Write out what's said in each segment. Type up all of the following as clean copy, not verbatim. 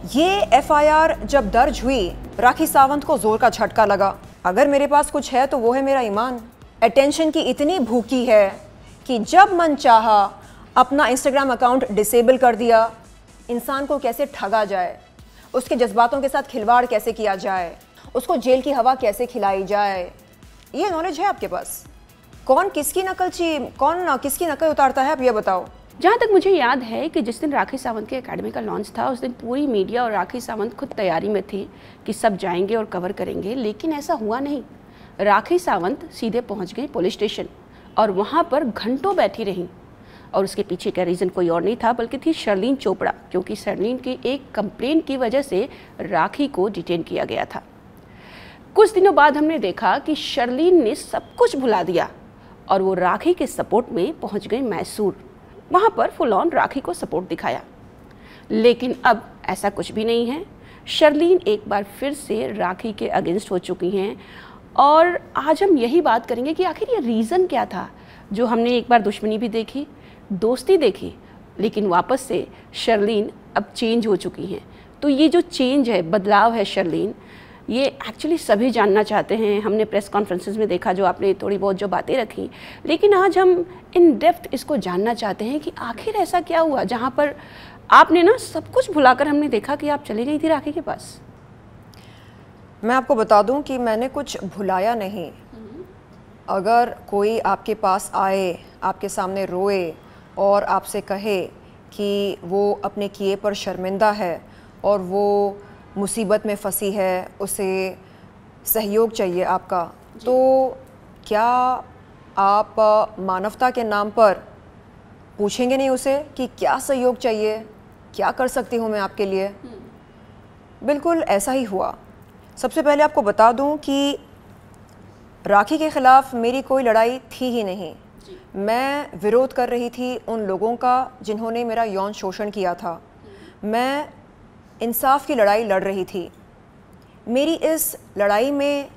ये एफआईआर जब दर्ज हुई, राखी सावंत को जोर का झटका लगा। अगर मेरे पास कुछ है तो वो है मेरा ईमान। अटेंशन की इतनी भूखी है कि जब मन चाहा अपना इंस्टाग्राम अकाउंट डिसेबल कर दिया। इंसान को कैसे ठगा जाए, उसके जज्बातों के साथ खिलवाड़ कैसे किया जाए, उसको जेल की हवा कैसे खिलाई जाए, ये नॉलेज है आपके पास? कौन किसकी नकल उतारता है, आप ये बताओ। जहाँ तक मुझे याद है कि जिस दिन राखी सावंत के एकेडमी का लॉन्च था, उस दिन पूरी मीडिया और राखी सावंत खुद तैयारी में थी कि सब जाएंगे और कवर करेंगे, लेकिन ऐसा हुआ नहीं। राखी सावंत सीधे पहुँच गई पुलिस स्टेशन और वहाँ पर घंटों बैठी रहीं। और उसके पीछे का रीज़न कोई और नहीं था बल्कि थी शर्लीन चोपड़ा, क्योंकि शर्लीन की एक कंप्लेंट की वजह से राखी को डिटेन किया गया था। कुछ दिनों बाद हमने देखा कि शर्लीन ने सब कुछ भुला दिया और वो राखी के सपोर्ट में पहुंच गई मैसूर। वहाँ पर फुल ऑन राखी को सपोर्ट दिखाया, लेकिन अब ऐसा कुछ भी नहीं है। शर्लीन एक बार फिर से राखी के अगेंस्ट हो चुकी हैं और आज हम यही बात करेंगे कि आखिर ये रीज़न क्या था। जो हमने एक बार दुश्मनी भी देखी, दोस्ती देखी, लेकिन वापस से शर्लीन अब चेंज हो चुकी हैं। तो ये जो चेंज है, बदलाव है शर्लीन, ये एक्चुअली सभी जानना चाहते हैं। हमने प्रेस कॉन्फ्रेंसेस में देखा, जो आपने थोड़ी बहुत जो बातें रखी, लेकिन आज हम इन डेप्थ इसको जानना चाहते हैं कि आखिर ऐसा क्या हुआ जहाँ पर आपने ना सब कुछ भुलाकर हमने देखा कि आप चली गई थी राखी के पास। मैं आपको बता दूं कि मैंने कुछ भुलाया नहीं। अगर कोई आपके पास आए, आपके सामने रोए और आपसे कहे कि वो अपने किए पर शर्मिंदा है और वो मुसीबत में फंसी है, उसे सहयोग चाहिए आपका, तो क्या आप मानवता के नाम पर पूछेंगे नहीं उसे कि क्या सहयोग चाहिए, क्या कर सकती हूँ मैं आपके लिए? बिल्कुल ऐसा ही हुआ। सबसे पहले आपको बता दूं कि राखी के ख़िलाफ़ मेरी कोई लड़ाई थी ही नहीं। मैं विरोध कर रही थी उन लोगों का जिन्होंने मेरा यौन शोषण किया था। मैं इंसाफ की लड़ाई लड़ रही थी। मेरी इस लड़ाई में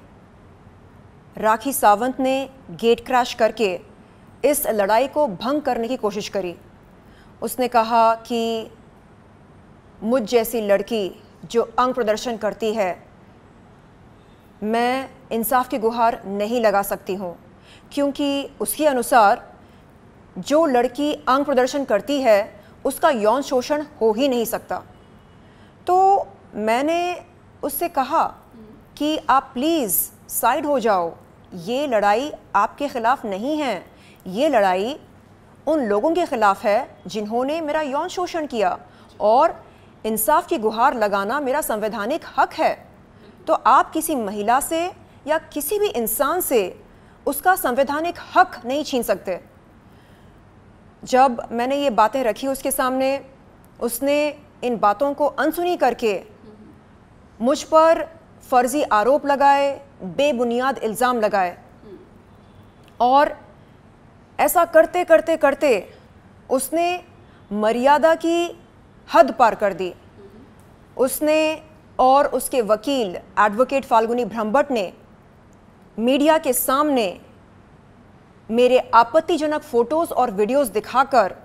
राखी सावंत ने गेट क्रैश करके इस लड़ाई को भंग करने की कोशिश करी। उसने कहा कि मुझ जैसी लड़की जो अंग प्रदर्शन करती है, मैं इंसाफ की गुहार नहीं लगा सकती हूँ, क्योंकि उसके अनुसार जो लड़की अंग प्रदर्शन करती है उसका यौन शोषण हो ही नहीं सकता। तो मैंने उससे कहा कि आप प्लीज़ साइड हो जाओ, ये लड़ाई आपके ख़िलाफ़ नहीं है, ये लड़ाई उन लोगों के ख़िलाफ़ है जिन्होंने मेरा यौन शोषण किया, और इंसाफ की गुहार लगाना मेरा संवैधानिक हक है। तो आप किसी महिला से या किसी भी इंसान से उसका संवैधानिक हक नहीं छीन सकते। जब मैंने ये बातें रखी उसके सामने, उसने इन बातों को अनसुनी करके मुझ पर फर्जी आरोप लगाए, बेबुनियाद इल्ज़ाम लगाए, और ऐसा करते करते करते उसने मर्यादा की हद पार कर दी। उसने और उसके वकील एडवोकेट फाल्गुनी ब्रह्मभट्ट ने मीडिया के सामने मेरे आपत्तिजनक फ़ोटोज़ और वीडियोज़ दिखाकर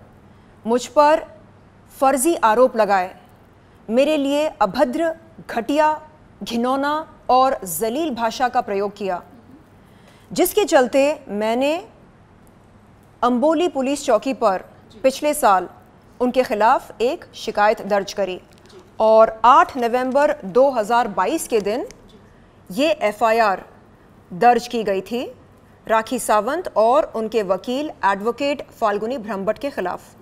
मुझ पर फर्जी आरोप लगाए, मेरे लिए अभद्र, घटिया, घिनौना और जलील भाषा का प्रयोग किया, जिसके चलते मैंने अंबोली पुलिस चौकी पर पिछले साल उनके खिलाफ एक शिकायत दर्ज करी, और 8 नवंबर 2022 के दिन ये एफआईआर दर्ज की गई थी राखी सावंत और उनके वकील एडवोकेट फाल्गुनी ब्रह्मभट्ट के खिलाफ।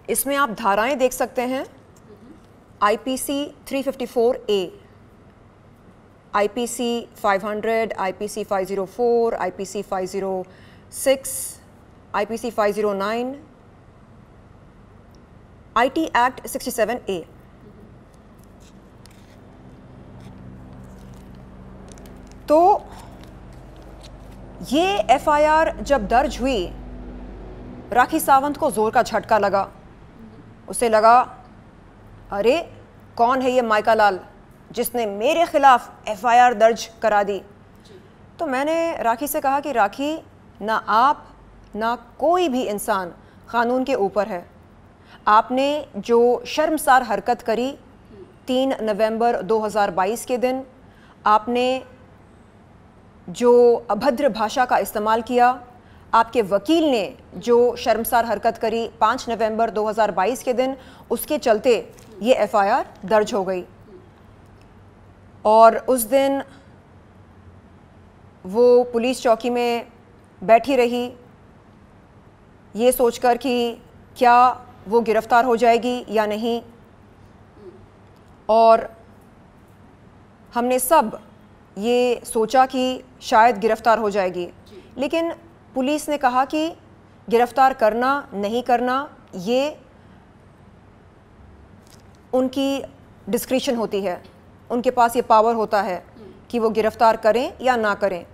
इसमें आप धाराएं देख सकते हैं, IPC 354A, IPC 500, IPC 504, IPC 506, IPC 509, IT act 67A। तो ये एफआईआर जब दर्ज हुई, राखी सावंत को जोर का झटका लगा। उसे लगा, अरे कौन है ये माइका लाल जिसने मेरे खिलाफ एफआईआर दर्ज करा दी। तो मैंने राखी से कहा कि राखी, ना आप ना कोई भी इंसान कानून के ऊपर है। आपने जो शर्मसार हरकत करी 3 नवंबर 2022 के दिन आपने जो अभद्र भाषा का इस्तेमाल किया, आपके वकील ने जो शर्मसार हरकत करी 5 नवंबर 2022 के दिन, उसके चलते ये एफआईआर दर्ज हो गई। और उस दिन वो पुलिस चौकी में बैठी रही ये सोचकर कि क्या वो गिरफ्तार हो जाएगी या नहीं, और हमने सब ये सोचा कि शायद गिरफ्तार हो जाएगी, लेकिन पुलिस ने कहा कि गिरफ्तार करना नहीं करना ये उनकी डिस्क्रिशन होती है, उनके पास ये पावर होता है कि वो गिरफ्तार करें या ना करें,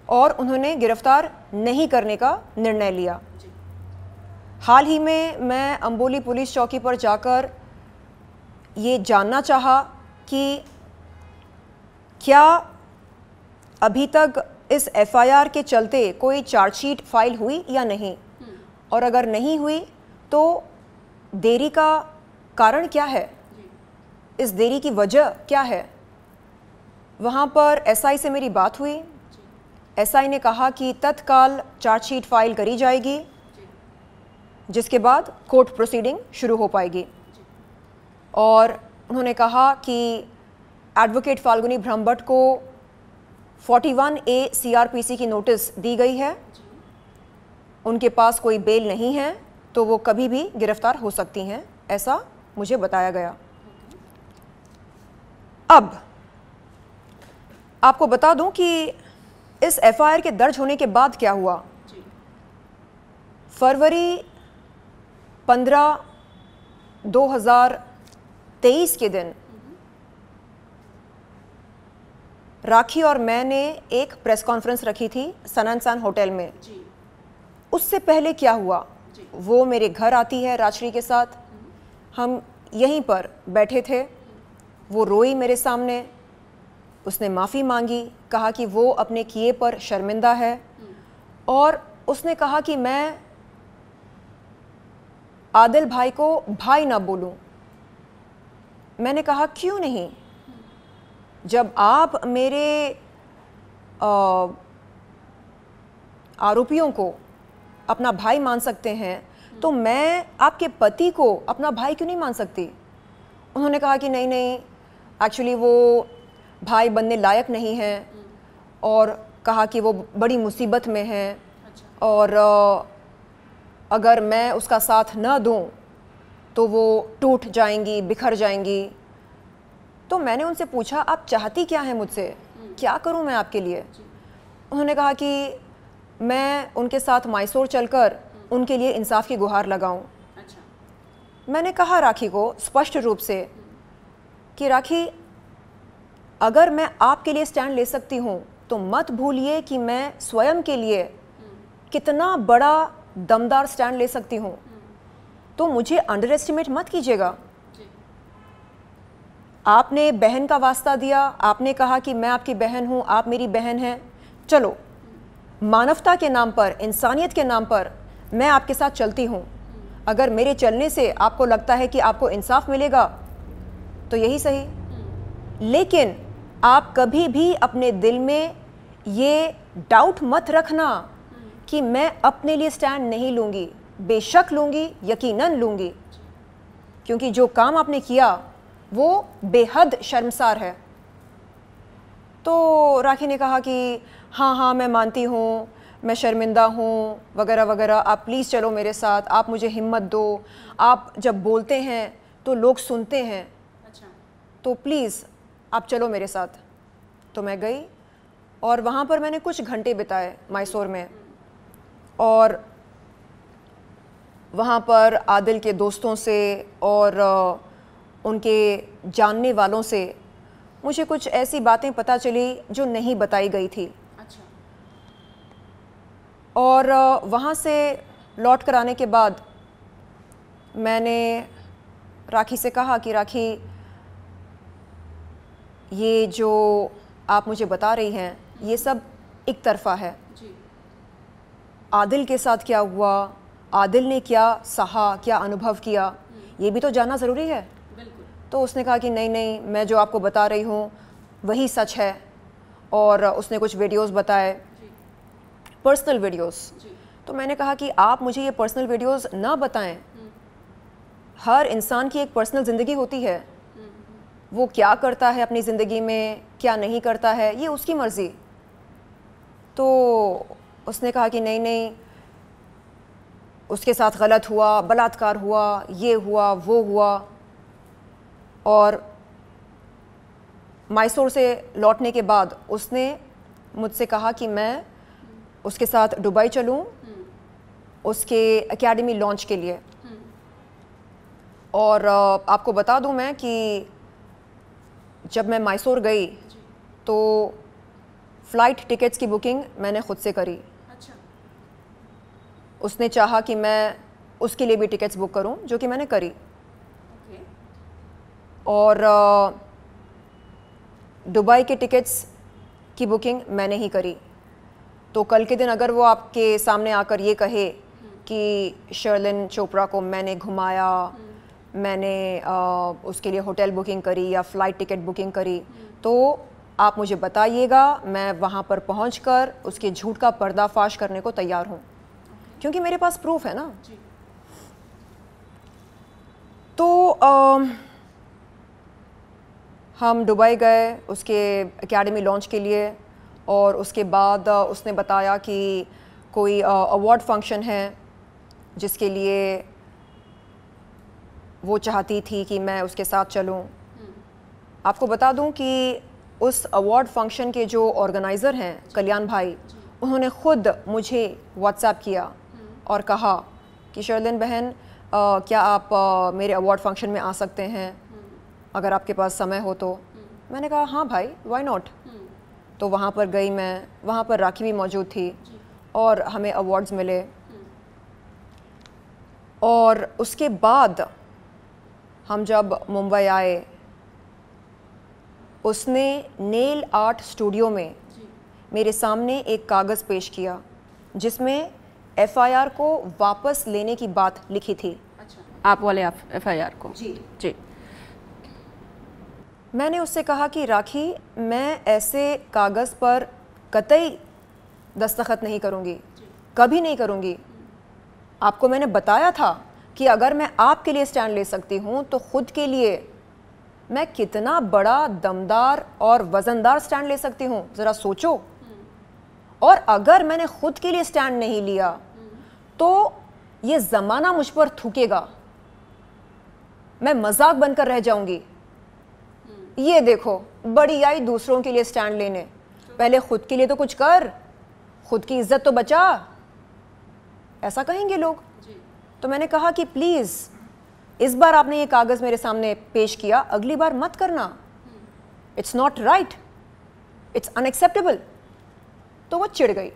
और उन्होंने गिरफ्तार नहीं करने का निर्णय लिया। हाल ही में मैं अंबोली पुलिस चौकी पर जाकर ये जानना चाहा कि क्या अभी तक इस एफआईआर के चलते कोई चार्जशीट फाइल हुई या नहीं, और अगर नहीं हुई तो देरी का कारण क्या है, इस देरी की वजह क्या है। वहाँ पर एसआई से मेरी बात हुई। एसआई ने कहा कि तत्काल चार्जशीट फाइल करी जाएगी, जिसके बाद कोर्ट प्रोसीडिंग शुरू हो पाएगी। और उन्होंने कहा कि एडवोकेट फाल्गुनी ब्रह्मभट्ट को 41A CRPC की नोटिस दी गई है, उनके पास कोई बेल नहीं है, तो वो कभी भी गिरफ्तार हो सकती हैं, ऐसा मुझे बताया गया। अब आपको बता दूं कि इस एफआईआर के दर्ज होने के बाद क्या हुआ। फरवरी 15, 2023 के दिन राखी और मैंने एक प्रेस कॉन्फ्रेंस रखी थी सनन होटल में। उससे पहले क्या हुआ, वो मेरे घर आती है राजश्री के साथ, हम यहीं पर बैठे थे, वो रोई मेरे सामने, उसने माफ़ी मांगी, कहा कि वो अपने किए पर शर्मिंदा है, और उसने कहा कि मैं आदिल भाई को भाई ना बोलूं। मैंने कहा क्यों नहीं, जब आप मेरे आरोपियों को अपना भाई मान सकते हैं तो मैं आपके पति को अपना भाई क्यों नहीं मान सकती। उन्होंने कहा कि नहीं नहीं, एक्चुअली वो भाई बनने लायक नहीं है, और कहा कि वो बड़ी मुसीबत में है, और अगर मैं उसका साथ न दूं तो वो टूट जाएंगी, बिखर जाएंगी। तो मैंने उनसे पूछा आप चाहती क्या हैं मुझसे, क्या करूं मैं आपके लिए। उन्होंने कहा कि मैं उनके साथ मैसूर चलकर उनके लिए इंसाफ की गुहार लगाऊं। मैंने कहा राखी को स्पष्ट रूप से कि राखी, अगर मैं आपके लिए स्टैंड ले सकती हूं तो मत भूलिए कि मैं स्वयं के लिए कितना बड़ा दमदार स्टैंड ले सकती हूं, तो मुझे अंडर एस्टिमेट मत कीजिएगा। आपने बहन का वास्ता दिया, आपने कहा कि मैं आपकी बहन हूं, आप मेरी बहन हैं, चलो मानवता के नाम पर, इंसानियत के नाम पर मैं आपके साथ चलती हूं। अगर मेरे चलने से आपको लगता है कि आपको इंसाफ मिलेगा तो यही सही, लेकिन आप कभी भी अपने दिल में ये डाउट मत रखना कि मैं अपने लिए स्टैंड नहीं लूँगी। बेशक लूँगी, यकीनन लूँगी, क्योंकि जो काम आपने किया वो बेहद शर्मसार है। तो राखी ने कहा कि हाँ हाँ मैं मानती हूँ, मैं शर्मिंदा हूँ वगैरह वगैरह, आप प्लीज़ चलो मेरे साथ, आप मुझे हिम्मत दो, आप जब बोलते हैं तो लोग सुनते हैं, तो प्लीज़ आप चलो मेरे साथ। तो मैं गई और वहाँ पर मैंने कुछ घंटे बिताए मैसूर में, और वहाँ पर आदिल के दोस्तों से और उनके जानने वालों से मुझे कुछ ऐसी बातें पता चली जो नहीं बताई गई थी। और वहाँ से लौट कर आने के बाद मैंने राखी से कहा कि राखी, ये जो आप मुझे बता रही हैं ये सब एक तरफा है। आदिल के साथ क्या हुआ, आदिल ने क्या सहा, क्या अनुभव किया, ये भी तो जानना ज़रूरी है। तो उसने कहा कि नहीं नहीं, मैं जो आपको बता रही हूँ वही सच है। और उसने कुछ वीडियोस बताए, पर्सनल वीडियोस। तो मैंने कहा कि आप मुझे ये पर्सनल वीडियोस ना बताएं। हर इंसान की एक पर्सनल ज़िंदगी होती है, वो क्या करता है अपनी ज़िंदगी में, क्या नहीं करता है, ये उसकी मर्ज़ी। तो उसने कहा कि नहीं नहीं, उसके साथ गलत हुआ, बलात्कार हुआ, ये हुआ, वो हुआ। और मैसूर से लौटने के बाद उसने मुझसे कहा कि मैं उसके साथ दुबई चलूं उसके एकेडमी लॉन्च के लिए। और आपको बता दूं मैं कि जब मैं मैसूर गई तो फ़्लाइट टिकट्स की बुकिंग मैंने ख़ुद से करी। अच्छा। उसने चाहा कि मैं उसके लिए भी टिकट्स बुक करूं, जो कि मैंने करी। और दुबई के टिकट्स की बुकिंग मैंने ही करी। तो कल के दिन अगर वो आपके सामने आकर ये कहे कि शर्लिन चोपड़ा को मैंने घुमाया, मैंने उसके लिए होटल बुकिंग करी या फ़्लाइट टिकट बुकिंग करी, तो आप मुझे बताइएगा, मैं वहाँ पर पहुँचकर उसके झूठ का पर्दाफाश करने को तैयार हूँ, क्योंकि मेरे पास प्रूफ है ना। तो हम दुबई गए उसके एकेडमी लॉन्च के लिए। और उसके बाद उसने बताया कि कोई अवार्ड फंक्शन है जिसके लिए वो चाहती थी कि मैं उसके साथ चलूं। आपको बता दूं कि उस अवार्ड फंक्शन के जो ऑर्गेनाइज़र हैं कल्याण भाई, उन्होंने ख़ुद मुझे व्हाट्सएप किया और कहा कि शर्लिन बहन, क्या आप मेरे अवार्ड फंक्शन में आ सकते हैं अगर आपके पास समय हो तो। मैंने कहा हाँ भाई, व्हाई नॉट। तो वहाँ पर गई मैं, वहाँ पर राखी भी मौजूद थी और हमें अवार्ड्स मिले। और उसके बाद हम जब मुंबई आए, उसने नेल आर्ट स्टूडियो में मेरे सामने एक कागज़ पेश किया जिसमें एफआईआर को वापस लेने की बात लिखी थी। अच्छा। आप वाले एफआईआर को? जी जी। मैंने उससे कहा कि राखी, मैं ऐसे कागज़ पर कतई दस्तखत नहीं करूँगी, कभी नहीं करूँगी। आपको मैंने बताया था कि अगर मैं आपके लिए स्टैंड ले सकती हूँ तो ख़ुद के लिए मैं कितना बड़ा दमदार और वज़नदार स्टैंड ले सकती हूँ, ज़रा सोचो। और अगर मैंने ख़ुद के लिए स्टैंड नहीं लिया तो ये ज़माना मुझ पर थूकेगा, मैं मजाक बनकर रह जाऊँगी। ये देखो, बड़ी आई दूसरों के लिए स्टैंड लेने, पहले खुद के लिए तो कुछ कर, खुद की इज्जत तो बचा, ऐसा कहेंगे लोग। तो मैंने कहा कि प्लीज़, इस बार आपने ये कागज़ मेरे सामने पेश किया, अगली बार मत करना। It's not right, it's unacceptable. तो वो चिढ़ गई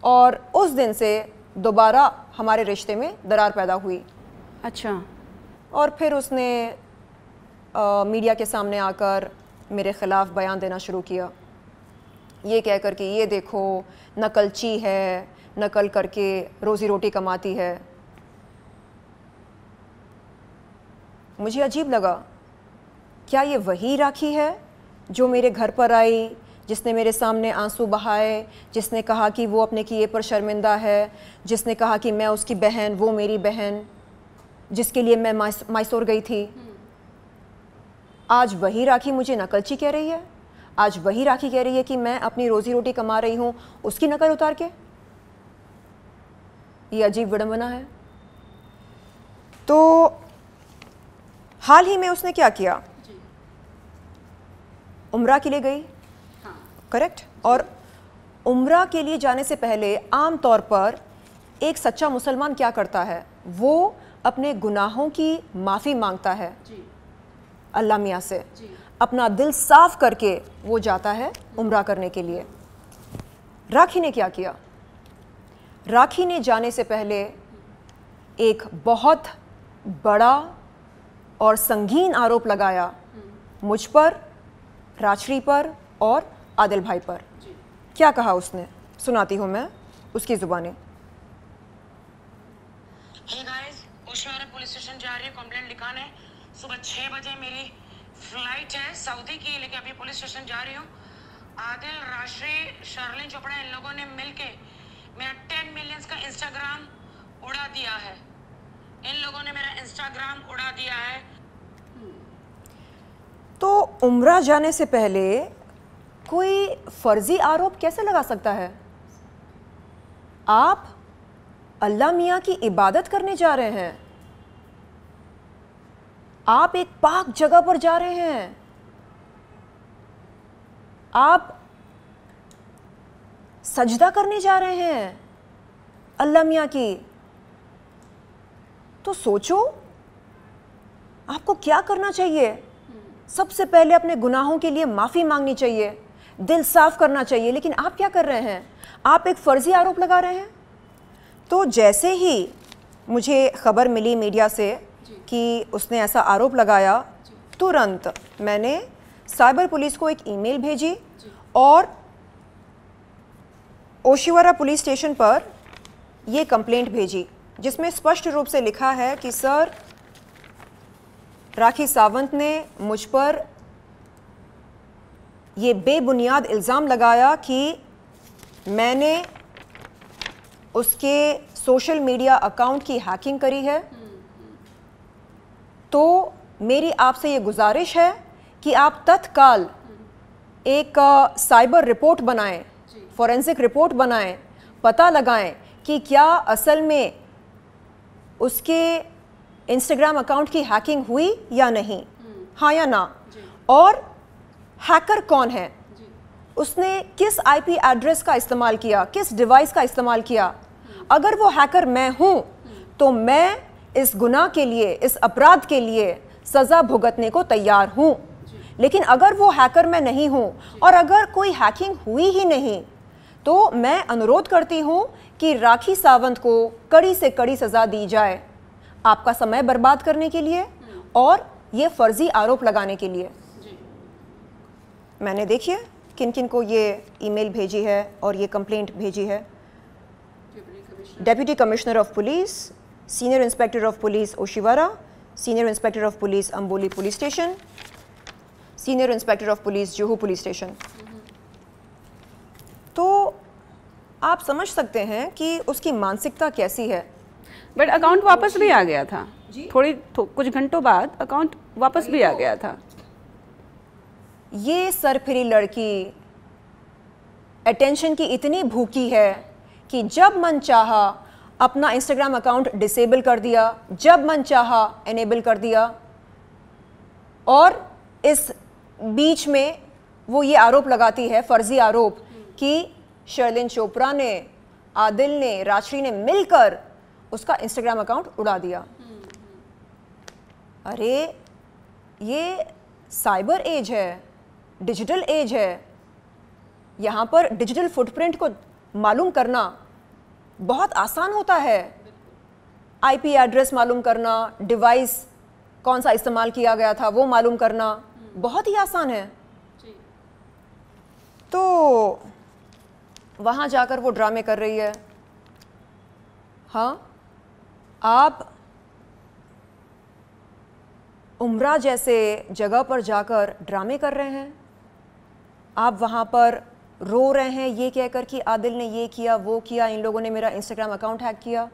और उस दिन से दोबारा हमारे रिश्ते में दरार पैदा हुई। अच्छा। और फिर उसने मीडिया के सामने आकर मेरे ख़िलाफ़ बयान देना शुरू किया, ये कहकर कि ये देखो नकलची है, नकल करके रोज़ी रोटी कमाती है। मुझे अजीब लगा, क्या ये वही राखी है जो मेरे घर पर आई, जिसने मेरे सामने आंसू बहाए, जिसने कहा कि वो अपने किए पर शर्मिंदा है, जिसने कहा कि मैं उसकी बहन, वो मेरी बहन, जिसके लिए मैं मैसूर गई थी। आज वही राखी मुझे नकलची कह रही है, आज वही राखी कह रही है कि मैं अपनी रोज़ी रोटी कमा रही हूँ उसकी नकल उतार के। ये अजीब विडंबना है। तो हाल ही में उसने क्या किया, उम्रा के लिए गई। हाँ। करेक्ट। और उम्रा के लिए जाने से पहले आम तौर पर एक सच्चा मुसलमान क्या करता है, वो अपने गुनाहों की माफ़ी मांगता है अल्लाह मियाँ से, अपना दिल साफ करके वो जाता है उम्रा करने के लिए। राखी ने क्या किया, राखी ने जाने से पहले एक बहुत बड़ा और संगीन आरोप लगाया मुझ पर, राजश्री पर और आदिल भाई पर। क्या कहा उसने, सुनाती हूँ मैं उसकी ज़ुबानी। हे गाइस, ओशियाना पुलिस स्टेशन जा रही है कंप्लेंट लिखाने। सुबह 6 बजे मेरी फ्लाइट है सऊदी की, लेकिन अभी पुलिस स्टेशन जा रही हूँ। आदिल, राशि, शर्लिन चोपड़ा, इन लोगों ने मिलके मेरा 10 मिलियंस का इंस्टाग्राम उड़ा दिया है। इन लोगों ने मेरा इंस्टाग्राम उड़ा दिया है। तो उम्रा जाने से पहले कोई फर्जी आरोप कैसे लगा सकता है? आप अल्लाह मियाँ की इबादत करने जा रहे हैं, आप एक पाक जगह पर जा रहे हैं, आप सजदा करने जा रहे हैं अल्लाह मियाँ की। तो सोचो आपको क्या करना चाहिए। सबसे पहले अपने गुनाहों के लिए माफ़ी मांगनी चाहिए, दिल साफ करना चाहिए। लेकिन आप क्या कर रहे हैं? आप एक फ़र्ज़ी आरोप लगा रहे हैं। तो जैसे ही मुझे ख़बर मिली मीडिया से कि उसने ऐसा आरोप लगाया, तुरंत मैंने साइबर पुलिस को एक ईमेल भेजी और ओशिवरा पुलिस स्टेशन पर ये कंप्लेंट भेजी, जिसमें स्पष्ट रूप से लिखा है कि सर, राखी सावंत ने मुझ पर ये बेबुनियाद इल्ज़ाम लगाया कि मैंने उसके सोशल मीडिया अकाउंट की हैकिंग करी है। तो मेरी आपसे ये गुजारिश है कि आप तत्काल एक साइबर रिपोर्ट बनाएं, फॉरेंसिक रिपोर्ट बनाएं, पता लगाएं कि क्या असल में उसके इंस्टाग्राम अकाउंट की हैकिंग हुई या नहीं, हाँ या ना, और हैकर कौन है, उसने किस आईपी एड्रेस का इस्तेमाल किया, किस डिवाइस का इस्तेमाल किया। अगर वो हैकर मैं हूँ तो मैं इस गुनाह के लिए, इस अपराध के लिए सज़ा भुगतने को तैयार हूँ। लेकिन अगर वो हैकर मैं नहीं हूँ और अगर कोई हैकिंग हुई ही नहीं, तो मैं अनुरोध करती हूँ कि राखी सावंत को कड़ी से कड़ी सज़ा दी जाए, आपका समय बर्बाद करने के लिए और ये फर्जी आरोप लगाने के लिए। मैंने देखिए किन किन को ये ईमेल भेजी है और ये कंप्लेंट भेजी है। Deputy commissioner of police, senior inspector of police Oshiwara, senior inspector of police Amboli police station, senior inspector of police Juhu police station. तो आप समझ सकते हैं कि उसकी मानसिकता कैसी है। बट अकाउंट वापस भी आ गया था, कुछ घंटों बाद अकाउंट वापस भी आ गया था। ये सरफिरी लड़की अटेंशन की इतनी भूखी है कि जब मन चाहा अपना इंस्टाग्राम अकाउंट डिसेबल कर दिया, जब मन चाहा एनेबल कर दिया, और इस बीच में वो ये आरोप लगाती है, फर्जी आरोप, कि शर्लिन चोपड़ा ने, आदिल ने, राशि ने मिलकर उसका इंस्टाग्राम अकाउंट उड़ा दिया। अरे ये साइबर एज है, डिजिटल एज है। यहाँ पर डिजिटल फुटप्रिंट को मालूम करना बहुत आसान होता है। आईपी एड्रेस मालूम करना, डिवाइस कौन सा इस्तेमाल किया गया था वो मालूम करना बहुत ही आसान है। तो वहाँ जाकर वो ड्रामे कर रही है। हाँ, आप उम्रा जैसे जगह पर जाकर ड्रामे कर रहे हैं, आप वहाँ पर रो रहे हैं ये कहकर कि आदिल ने ये किया, वो किया, इन लोगों ने मेरा इंस्टाग्राम अकाउंट हैक किया।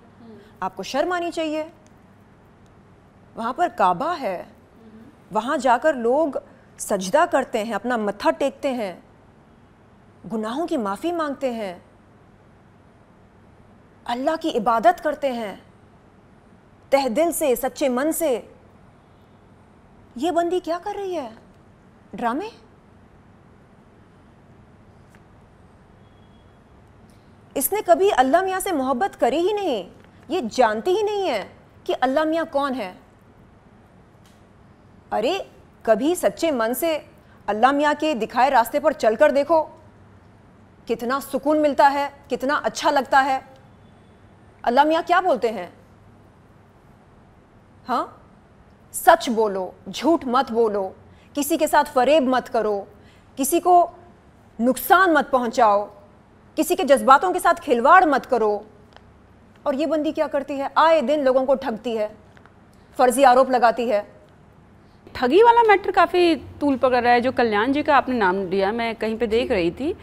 आपको शर्म आनी चाहिए। वहाँ पर काबा है, वहाँ जाकर लोग सजदा करते हैं, अपना मत्था टेकते हैं, गुनाहों की माफ़ी मांगते हैं, अल्लाह की इबादत करते हैं तह दिल से, सच्चे मन से। ये बंदी क्या कर रही है? ड्रामे। इसने कभी अल्लाह मियाँ से मोहब्बत करी ही नहीं, ये जानती ही नहीं है कि अल्लाह मियाँ कौन है। अरे कभी सच्चे मन से अल्लाह मियाँ के दिखाए रास्ते पर चलकर देखो, कितना सुकून मिलता है, कितना अच्छा लगता है। अल्लाह मियाँ क्या बोलते हैं? हाँ, सच बोलो, झूठ मत बोलो, किसी के साथ फरेब मत करो, किसी को नुकसान मत पहुंचाओ, किसी के जज्बातों के साथ खिलवाड़ मत करो। और ये बंदी क्या करती है? आए दिन लोगों को ठगती है, फर्जी आरोप लगाती है। ठगी वाला मैटर काफ़ी तूल पकड़ रहा है। जो कल्याण जी का आपने नाम लिया, मैं कहीं पे देख रही थी,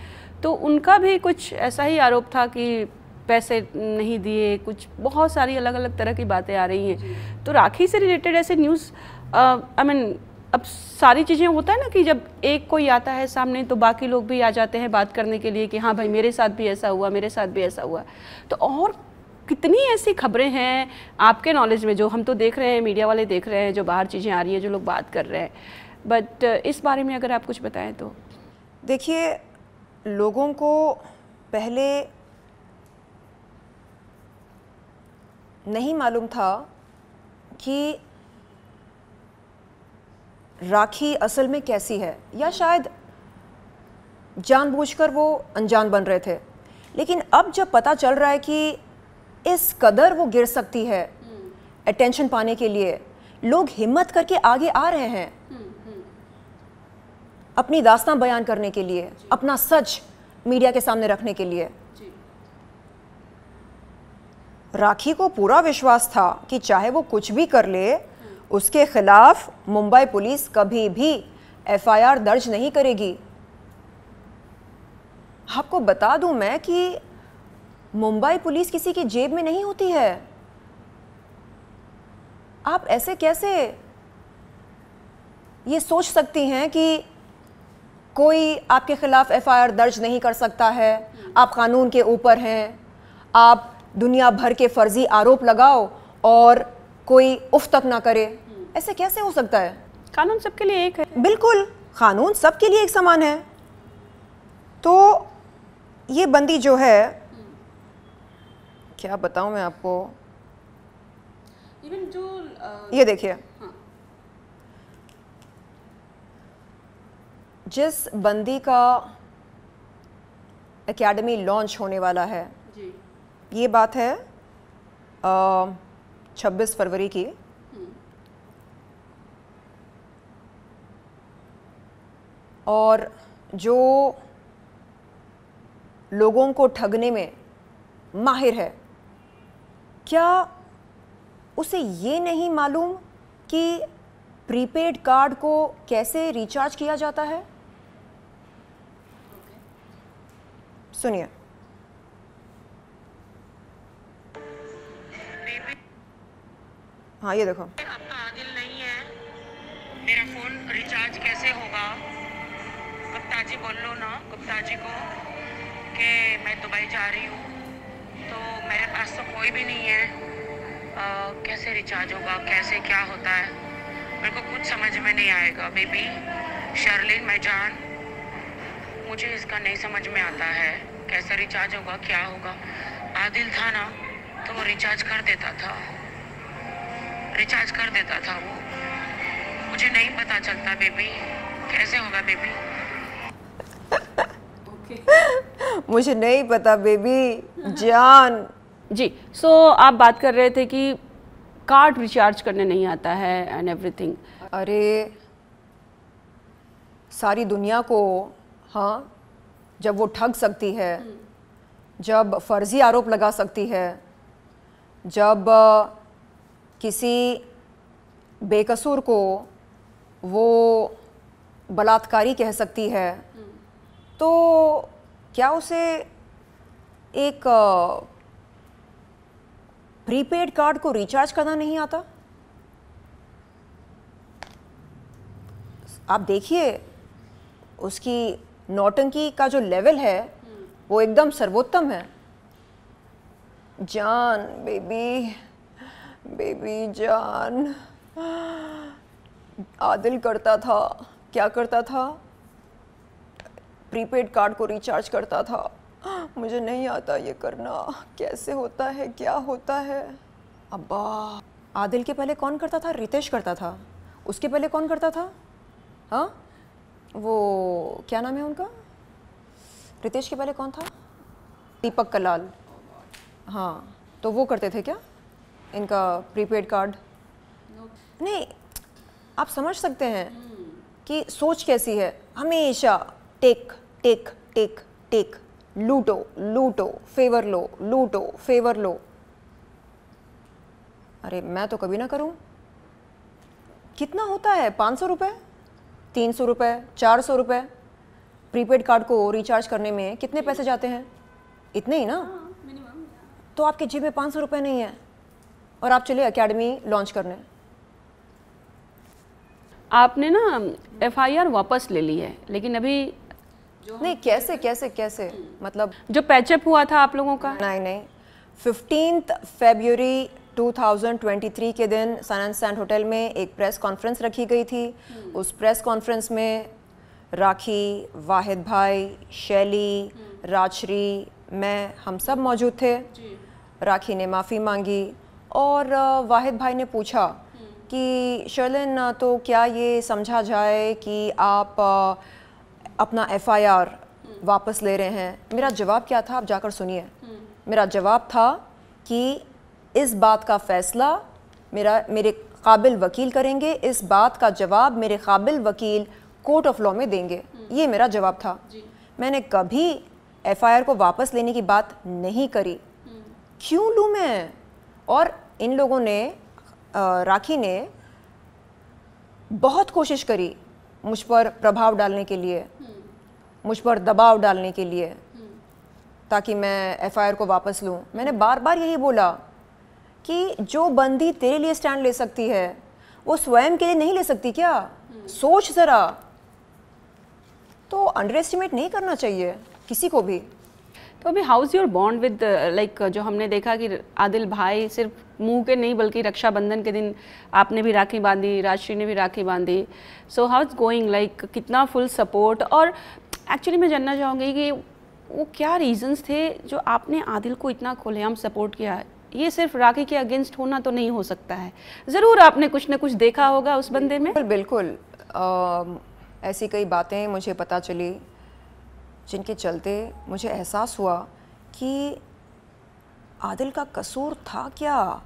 तो उनका भी कुछ ऐसा ही आरोप था कि पैसे नहीं दिए, कुछ बहुत सारी अलग अलग तरह की बातें आ रही हैं। तो राखी से रिलेटेड ऐसे न्यूज़ आई मीन अब सारी चीज़ें होता है ना कि जब एक कोई आता है सामने तो बाकी लोग भी आ जाते हैं बात करने के लिए कि हाँ भाई मेरे साथ भी ऐसा हुआ, मेरे साथ भी ऐसा हुआ। तो और कितनी ऐसी खबरें हैं आपके नॉलेज में जो हम तो देख रहे हैं, मीडिया वाले देख रहे हैं, जो बाहर चीज़ें आ रही हैं, जो लोग बात कर रहे हैं, बट इस बारे में अगर आप कुछ बताएं तो। देखिए, लोगों को पहले नहीं मालूम था कि राखी असल में कैसी है, या शायद जानबूझकर वो अनजान बन रहे थे। लेकिन अब जब पता चल रहा है कि इस कदर वो गिर सकती है अटेंशन पाने के लिए, लोग हिम्मत करके आगे आ रहे हैं अपनी दास्तां बयान करने के लिए, अपना सच मीडिया के सामने रखने के लिए। राखी को पूरा विश्वास था कि चाहे वो कुछ भी कर ले, उसके खिलाफ मुंबई पुलिस कभी भी एफआईआर दर्ज नहीं करेगी। आपको बता दूं मैं कि मुंबई पुलिस किसी की जेब में नहीं होती है। आप ऐसे कैसे ये सोच सकती हैं कि कोई आपके खिलाफ एफआईआर दर्ज नहीं कर सकता है? आप कानून के ऊपर हैं, आप दुनिया भर के फर्जी आरोप लगाओ और कोई उफ तक ना करे, ऐसे कैसे हो सकता है? कानून सबके लिए एक है। बिल्कुल, कानून सबके लिए एक समान है। तो ये बंदी जो है, क्या बताऊं मैं आपको, इवन जो ये देखिए, हाँ। जिस बंदी का एकेडमी लॉन्च होने वाला है जी। ये बात है 26 फरवरी की। और जो लोगों को ठगने में माहिर है, क्या उसे ये नहीं मालूम कि प्रीपेड कार्ड को कैसे रिचार्ज किया जाता है? सुनिए। हाँ, ये देखो। आपका आदिल नहीं है, मेरा फोन रिचार्ज कैसे होगा? गुप्ता जी बोल लो ना गुप्ता जी को कि मैं दुबई जा रही हूँ, तो मेरे पास तो कोई भी नहीं है, कैसे रिचार्ज होगा, कैसे क्या होता है? मेरे को कुछ समझ में नहीं आएगा बेबी। शर्लिन, मैं जान, मुझे इसका नहीं समझ में आता है कैसे रिचार्ज होगा, क्या होगा। आदिल था ना तो वो रिचार्ज कर देता था, रिचार्ज कर देता था वो। मुझे नहीं पता चलता बेबी, कैसे होगा बेबी? मुझे नहीं पता बेबी जान। जी, सो आप बात कर रहे थे कि कार्ड रिचार्ज करने नहीं आता है एंड एवरीथिंग। अरे सारी दुनिया को, हाँ, जब वो ठग सकती है, जब फर्जी आरोप लगा सकती है, जब किसी बेकसूर को वो बलात्कारी कह सकती है, तो क्या उसे एक प्रीपेड कार्ड को रिचार्ज करना नहीं आता? आप देखिए, उसकी नौटंकी का जो लेवल है वो एकदम सर्वोत्तम है। जान बेबी, बेबी जान। आदिल करता था, क्या करता था? प्रीपेड कार्ड को रिचार्ज करता था। मुझे नहीं आता ये करना, कैसे होता है, क्या होता है? अब्बा, आदिल के पहले कौन करता था? रितेश करता था। उसके पहले कौन करता था? हाँ, वो क्या नाम है उनका? रितेश के पहले कौन था? दीपक कलाल। हाँ, तो वो करते थे क्या इनका प्रीपेड कार्ड? नहीं, आप समझ सकते हैं कि सोच कैसी है। हमेशा टेक टेक टेक टेक, लूटो लूटो, फेवर लो, लूटो फेवर लो। अरे मैं तो कभी ना करूं। कितना होता है? 500 रुपये, 300 रुपये, 400 रुपये? प्रीपेड कार्ड को रिचार्ज करने में कितने पैसे जाते हैं? इतने ही ना? तो आपके जेब में 500 रुपये नहीं है और आप चले एकेडमी लॉन्च करने। आपने ना FIR वापस ले ली है, लेकिन अभी नहीं, कैसे कैसे कैसे मतलब जो पैचअप हुआ था आप लोगों का? नहीं, 15 फरवरी 2023 के दिन सन एंड सैंड होटल में एक प्रेस कॉन्फ्रेंस रखी गई थी। उस प्रेस कॉन्फ्रेंस में राखी, वाहिद भाई, शैली, राजश्री, मैं, हम सब मौजूद थे। राखी ने माफ़ी मांगी और वाहिद भाई ने पूछा कि शर्लिन, तो क्या ये समझा जाए कि आप अपना FIR वापस ले रहे हैं? मेरा जवाब क्या था, आप जाकर सुनिए। मेरा जवाब था कि इस बात का फ़ैसला मेरे काबिल वकील करेंगे, इस बात का जवाब मेरे काबिल वकील कोर्ट ऑफ लॉ में देंगे। ये मेरा जवाब था। मैंने कभी FIR को वापस लेने की बात नहीं करी। क्यों लूँ मैं? और इन लोगों ने, राखी ने बहुत कोशिश करी मुझ पर प्रभाव डालने के लिए, मुझ पर दबाव डालने के लिए, ताकि मैं FIR को वापस लूँ। मैंने बार बार यही बोला कि जो बंदी तेरे लिए स्टैंड ले सकती है वो स्वयं के लिए नहीं ले सकती क्या? सोच ज़रा। तो अंडर एस्टिमेट नहीं करना चाहिए किसी को भी। तो अभी house your bond with, like जो हमने देखा कि आदिल भाई सिर्फ मुंह के नहीं बल्कि रक्षाबंधन के दिन आपने भी राखी बांधी, राजश्री ने भी राखी बांधी। So how it's going, like कितना फुल सपोर्ट? और एक्चुअली मैं जानना चाहूँगी कि वो क्या रीजंस थे जो आपने आदिल को इतना खुलेआम सपोर्ट किया? ये सिर्फ राखी के अगेंस्ट होना तो नहीं हो सकता है, ज़रूर आपने कुछ ना कुछ देखा होगा उस बंदे में। बिल्कुल ऐसी कई बातें मुझे पता चली जिनके चलते मुझे एहसास हुआ कि आदिल का कसूर था क्या।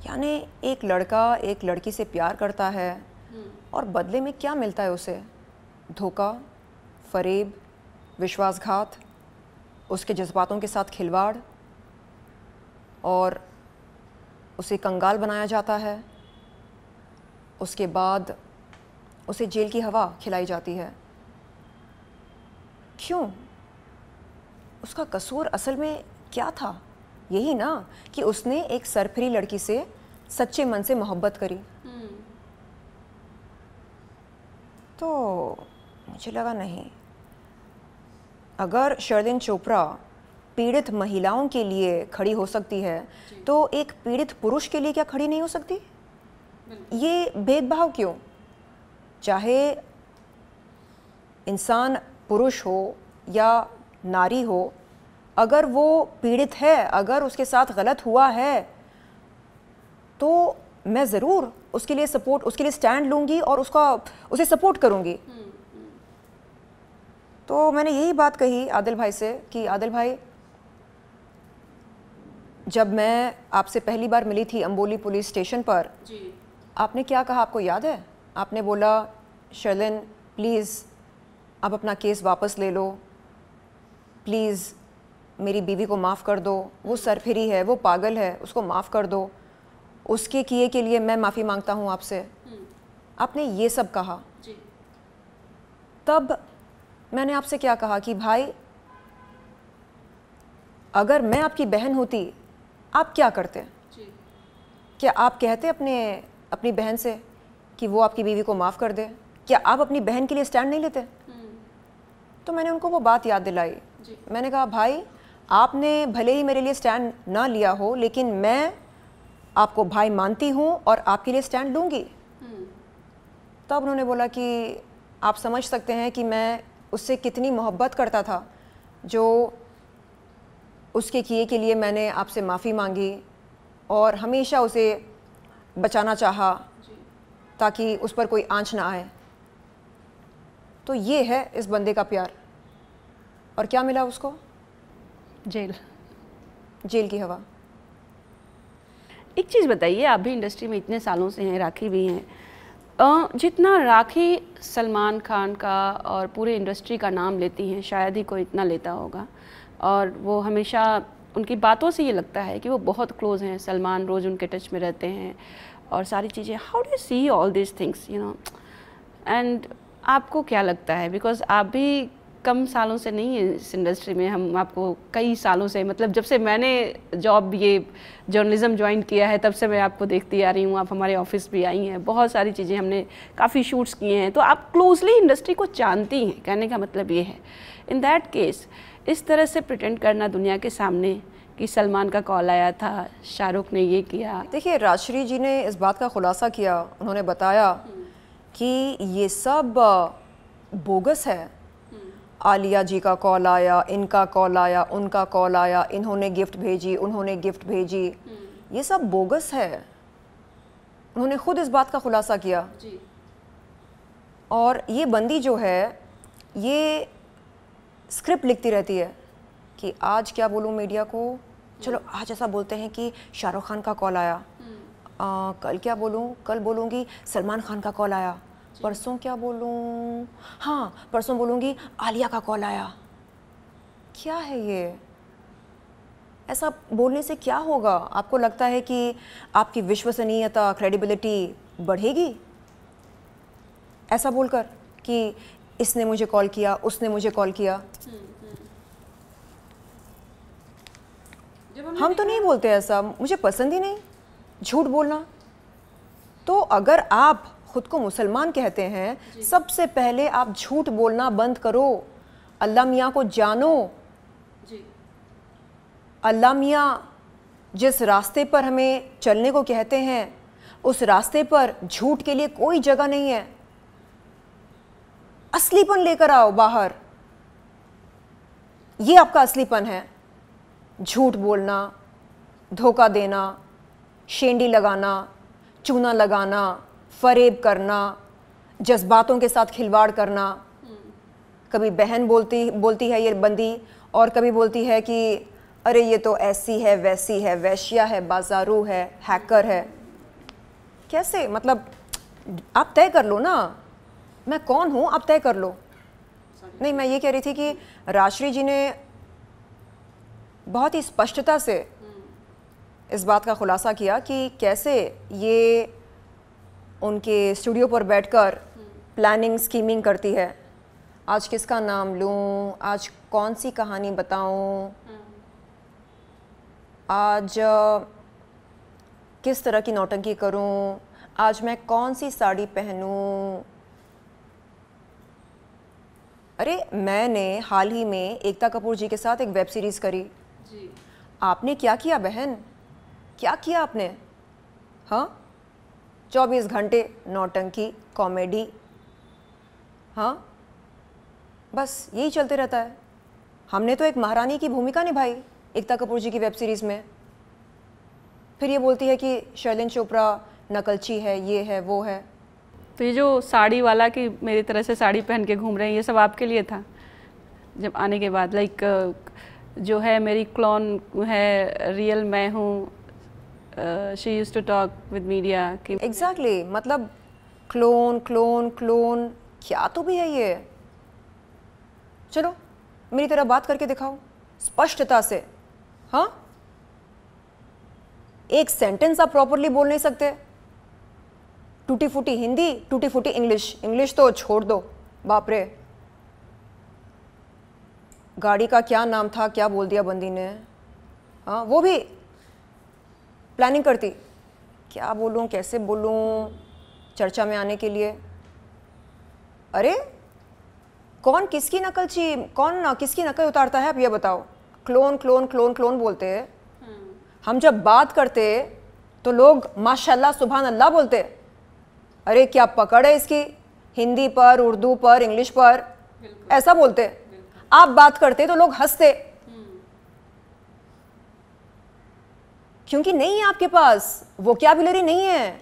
यानी एक लड़का एक लड़की से प्यार करता है और बदले में क्या मिलता है उसे? धोखा, फरेब, विश्वासघात, उसके जज्बातों के साथ खिलवाड़, और उसे कंगाल बनाया जाता है। उसके बाद उसे जेल की हवा खिलाई जाती है। क्यों? उसका कसूर असल में क्या था? यही ना कि उसने एक सरफरी लड़की से सच्चे मन से मोहब्बत करी। तो मुझे लगा नहीं, अगर शर्लिन चोपड़ा पीड़ित महिलाओं के लिए खड़ी हो सकती है तो एक पीड़ित पुरुष के लिए क्या खड़ी नहीं हो सकती? ये भेदभाव क्यों? चाहे इंसान पुरुष हो या नारी हो, अगर वो पीड़ित है, अगर उसके साथ गलत हुआ है, तो मैं ज़रूर उसके लिए सपोर्ट, उसके लिए स्टैंड लूँगी और उसे सपोर्ट करूँगी। तो मैंने यही बात कही आदिल भाई से कि आदिल भाई, जब मैं आपसे पहली बार मिली थी अंबोली पुलिस स्टेशन पर, आपने क्या कहा आपको याद है? आपने बोला, शर्लिन प्लीज़ आप अपना केस वापस ले लो, प्लीज़ मेरी बीवी को माफ़ कर दो, वो सरफिरी है, वो पागल है, उसको माफ़ कर दो, उसके किए के लिए मैं माफ़ी मांगता हूँ आपसे। आपने ये सब कहा। तब मैंने आपसे क्या कहा कि भाई, अगर मैं आपकी बहन होती आप क्या करते? क्या आप कहते अपनी बहन से कि वो आपकी बीवी को माफ़ कर दे? क्या आप अपनी बहन के लिए स्टैंड नहीं लेते? तो मैंने उनको वो बात याद दिलाई। मैंने कहा, भाई आपने भले ही मेरे लिए स्टैंड ना लिया हो, लेकिन मैं आपको भाई मानती हूँ और आपके लिए स्टैंड लूँगी। तब उन्होंने बोला कि आप समझ सकते हैं कि मैं उससे कितनी मोहब्बत करता था, जो उसके किए के लिए मैंने आपसे माफ़ी मांगी और हमेशा उसे बचाना चाहा ताकि उस पर कोई आंच ना आए। तो ये है इस बंदे का प्यार। और क्या मिला उसको? जेल की हवा। एक चीज़ बताइए, आप भी इंडस्ट्री में इतने सालों से हैं, राखी भी हैं, जितना राखी सलमान खान का और पूरे इंडस्ट्री का नाम लेती हैं शायद ही कोई इतना लेता होगा। और वो हमेशा, उनकी बातों से ये लगता है कि वो बहुत क्लोज़ हैं, सलमान रोज़ उनके टच में रहते हैं और सारी चीज़ें, how do you see all this things, you know, and आपको क्या लगता है, बिकॉज आप भी कम सालों से नहीं है इस इंडस्ट्री में, हम आपको कई सालों से, मतलब जब से मैंने जॉब ये जर्नलिज्म ज्वाइन किया है तब से मैं आपको देखती आ रही हूँ, आप हमारे ऑफिस भी आई हैं, बहुत सारी चीज़ें हमने काफ़ी शूट्स किए हैं, तो आप क्लोजली इंडस्ट्री को जानती हैं, कहने का मतलब ये है। इन दैट केस इस तरह से प्रिटेंड करना दुनिया के सामने कि सलमान का कॉल आया था, शाहरुख ने ये किया। देखिए, राजश्री जी ने इस बात का खुलासा किया, उन्होंने बताया कि ये सब बोगस है। आलिया जी का कॉल आया, इनका कॉल आया, उनका कॉल आया, इन्होंने गिफ्ट भेजी, उन्होंने गिफ्ट भेजी, ये सब बोगस है। उन्होंने खुद इस बात का खुलासा किया जी। और ये बंदी जो है ये स्क्रिप्ट लिखती रहती है कि आज क्या बोलूँ मीडिया को, चलो आज ऐसा बोलते हैं कि शाहरुख खान का कॉल आया, कल क्या बोलूँ, कल बोलूँगी सलमान खान का कॉल आया, परसों क्या बोलूँ, हाँ परसों बोलूँगी आलिया का कॉल आया। क्या है ये? ऐसा बोलने से क्या होगा? आपको लगता है कि आपकी विश्वसनीयता, क्रेडिबिलिटी बढ़ेगी ऐसा बोलकर कि इसने मुझे कॉल किया, उसने मुझे कॉल किया? हम तो नहीं बोलते ऐसा, मुझे पसंद ही नहीं झूठ बोलना। तो अगर आप खुद को मुसलमान कहते हैं, सबसे पहले आप झूठ बोलना बंद करो, अल्लाह मियाँ को जानो जी। अल्लाह मियाँ जिस रास्ते पर हमें चलने को कहते हैं उस रास्ते पर झूठ के लिए कोई जगह नहीं है। असलीपन लेकर आओ बाहर, ये आपका असलीपन है। झूठ बोलना, धोखा देना, शेंडी लगाना, चूना लगाना, फरेब करना, जज्बातों के साथ खिलवाड़ करना। कभी बहन बोलती है ये बंदी, और कभी बोलती है कि अरे ये तो ऐसी है, वैसी है, वैश्या है, बाजारू है, हैकर है। कैसे? मतलब आप तय कर लो ना, मैं कौन हूँ आप तय कर लो। नहीं, मैं ये कह रही थी कि राजश्री जी ने बहुत ही स्पष्टता से इस बात का खुलासा किया कि कैसे ये उनके स्टूडियो पर बैठकर प्लानिंग, स्कीमिंग करती है। आज किसका नाम लूँ, आज कौन सी कहानी बताऊँ, आज किस तरह की नौटंकी करूँ, आज मैं कौन सी साड़ी पहनूँ। अरे मैंने हाल ही में एकता कपूर जी के साथ एक वेब सीरीज़ करी जी। आपने क्या किया बहन, क्या किया आपने? हाँ, 24 घंटे नौटंकी, कॉमेडी, हाँ बस यही चलते रहता है। हमने तो एक महारानी की भूमिका निभाई एकता कपूर जी की वेब सीरीज़ में। फिर ये बोलती है कि शर्लिन चोपड़ा नकलची है, ये है, वो है। तो ये जो साड़ी वाला कि मेरी तरह से साड़ी पहन के घूम रहे हैं, ये सब आपके लिए था जब आने के बाद? लाइक जो है मेरी क्लोन है, रियल मैं हूँ, she used to talk with media कि एग्जैक्टली, मतलब क्लोन क्लोन क्लोन, क्या तो भी है ये। चलो मेरी तरह बात करके दिखाओ स्पष्टता से। हाँ, एक सेंटेंस आप प्रॉपरली बोल नहीं सकते, टूटी फूटी हिंदी, टूटी फूटी इंग्लिश। इंग्लिश तो छोड़ दो, बाप रे। गाड़ी का क्या नाम था, क्या बोल दिया बंदी ने। हाँ, वो भी प्लानिंग करती, क्या बोलूँ, कैसे बोलूँ चर्चा में आने के लिए। अरे कौन किसकी नकलची, कौन किसकी नकल उतारता है, आप ये बताओ। क्लोन क्लोन क्लोन क्लोन बोलते हैं। हम जब बात करते तो लोग माशाल्लाह सुभान अल्लाह बोलते। अरे क्या पकड़ है इसकी, हिंदी पर, उर्दू पर, इंग्लिश पर ऐसा बोलते। आप बात करते तो लोग हंसते, क्योंकि नहीं है आपके पास वोकैबुलरी नहीं है।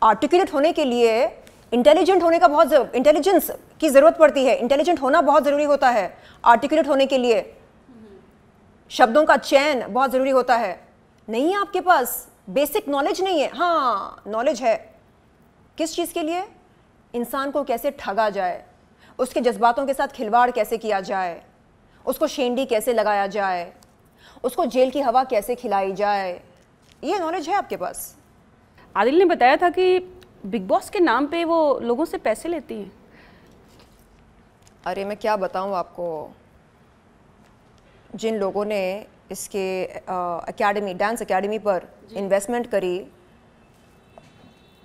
आर्टिकुलेट होने के लिए इंटेलिजेंट होने का बहुत, इंटेलिजेंस की ज़रूरत पड़ती है। इंटेलिजेंट होना बहुत ज़रूरी होता है आर्टिकुलेट होने के लिए। शब्दों का चयन बहुत ज़रूरी होता है। नहीं है आपके पास, बेसिक नॉलेज नहीं है। हाँ, नॉलेज है किस चीज़ के लिए? इंसान को कैसे ठगा जाए, उसके जज्बातों के साथ खिलवाड़ कैसे किया जाए, उसको शेंडी कैसे लगाया जाए, उसको जेल की हवा कैसे खिलाई जाए, ये नॉलेज है आपके पास। आदिल ने बताया था कि बिग बॉस के नाम पे वो लोगों से पैसे लेती हैं। अरे मैं क्या बताऊं आपको, जिन लोगों ने इसके एकेडमी, डांस एकेडमी पर इन्वेस्टमेंट करी,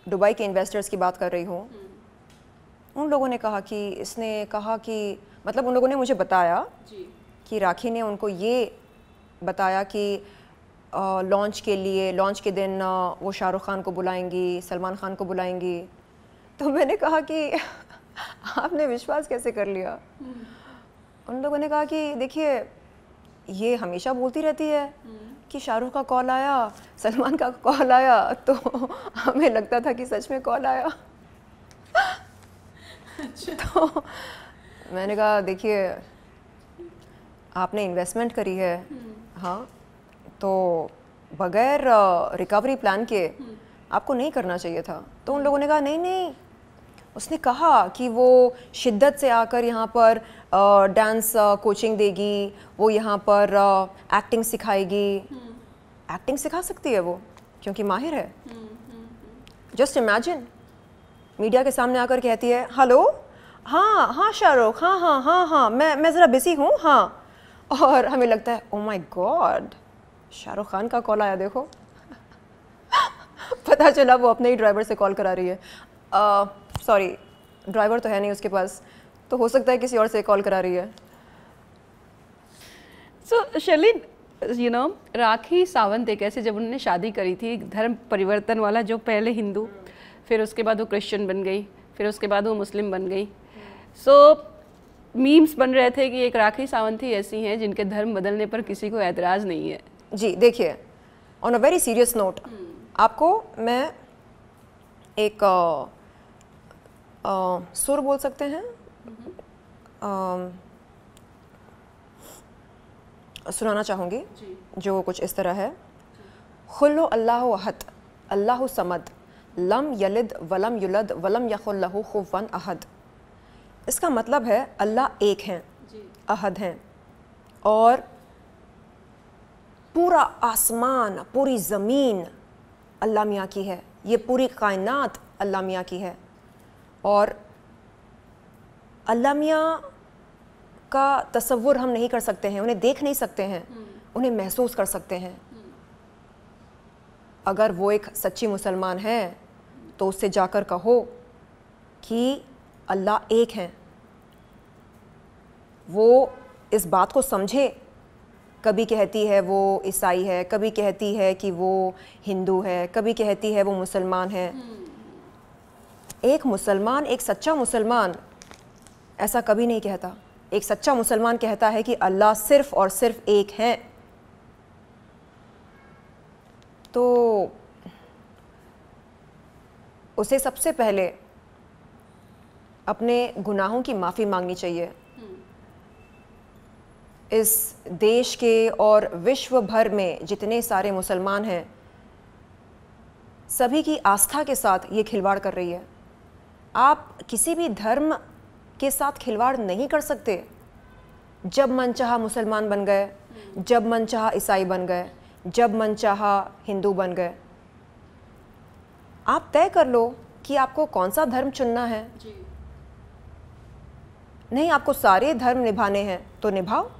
दुबई के इन्वेस्टर्स की बात कर रही हूँ, उन लोगों ने कहा कि इसने कहा कि मतलब उन लोगों ने मुझे बताया कि राखी ने उनको ये बताया कि लॉन्च के लिए, लॉन्च के दिन वो शाहरुख खान को बुलाएंगी, सलमान खान को बुलाएंगी। तो मैंने कहा कि आपने विश्वास कैसे कर लिया? उन लोगों ने कहा कि देखिए ये हमेशा बोलती रहती है कि शाहरुख का कॉल आया, सलमान का कॉल आया, तो हमें लगता था कि सच में कॉल आया। तो मैंने कहा देखिए आपने इन्वेस्टमेंट करी है, हाँ, तो बगैर रिकवरी प्लान के आपको नहीं करना चाहिए था। तो उन लोगों ने कहा नहीं नहीं, उसने कहा कि वो शिद्दत से आकर यहाँ पर डांस कोचिंग देगी, वो यहाँ पर एक्टिंग सिखाएगी। एक्टिंग सिखा सकती है वो क्योंकि माहिर है। जस्ट इमेजिन, मीडिया के सामने आकर कहती है हेलो, हाँ हाँ शाहरुख, हाँ हाँ हाँ हाँ मैं ज़रा बिजी हूँ, हाँ, और हमें लगता है oh my God Shahrukh Khan का कॉल आया देखो। पता चला वो अपने ही ड्राइवर से कॉल करा रही है। सॉरी, ड्राइवर तो है नहीं उसके पास, तो हो सकता है किसी और से कॉल करा रही है। सो शर्लिन, यू नो, राखी सावंत एक ऐसे, जब उन्होंने शादी करी थी, धर्म परिवर्तन वाला, जो पहले हिंदू, फिर उसके बाद वो क्रिश्चियन बन गई, फिर उसके बाद वो मुस्लिम बन गई। सो मीम्स बन रहे थे कि एक राखी सावंत ही ऐसी हैं जिनके धर्म बदलने पर किसी को एतराज़ नहीं है। जी देखिए, on a very serious note, आपको मैं एक सुर बोल सकते हैं, सुनाना चाहूँगी, जो कुछ इस तरह है। खुल्लो अल्लाहु अहद, अल्लाहु समद, लम यलिद वलम युलद वलम यकुल लहु कुफुवन अहद। इसका मतलब है अल्लाह एक हैं, अहद हैं, और पूरा आसमान, पूरी ज़मीन अल्लाह मियाँ की है, ये पूरी कायनात अल्लाह मियाँ की है, और अल्लाह मियाँ का तसव्वुर हम नहीं कर सकते हैं, उन्हें देख नहीं सकते हैं, उन्हें महसूस कर सकते हैं। अगर वो एक सच्ची मुसलमान है तो उससे जाकर कहो कि अल्लाह एक हैं, वो इस बात को समझे। कभी कहती है वो ईसाई है, कभी कहती है कि वो हिंदू है, कभी कहती है वो मुसलमान है। एक मुसलमान, एक सच्चा मुसलमान ऐसा कभी नहीं कहता। एक सच्चा मुसलमान कहता है कि अल्लाह सिर्फ और सिर्फ एक है। तो उसे सबसे पहले अपने गुनाहों की माफ़ी मांगनी चाहिए। इस देश के और विश्व भर में जितने सारे मुसलमान हैं, सभी की आस्था के साथ ये खिलवाड़ कर रही है। आप किसी भी धर्म के साथ खिलवाड़ नहीं कर सकते। जब मन चाहा मुसलमान बन गए, जब मन चाहा ईसाई बन गए, जब मन चाहा हिंदू बन गए। आप तय कर लो कि आपको कौन सा धर्म चुनना है। नहीं, आपको सारे धर्म निभाने हैं तो निभाओ,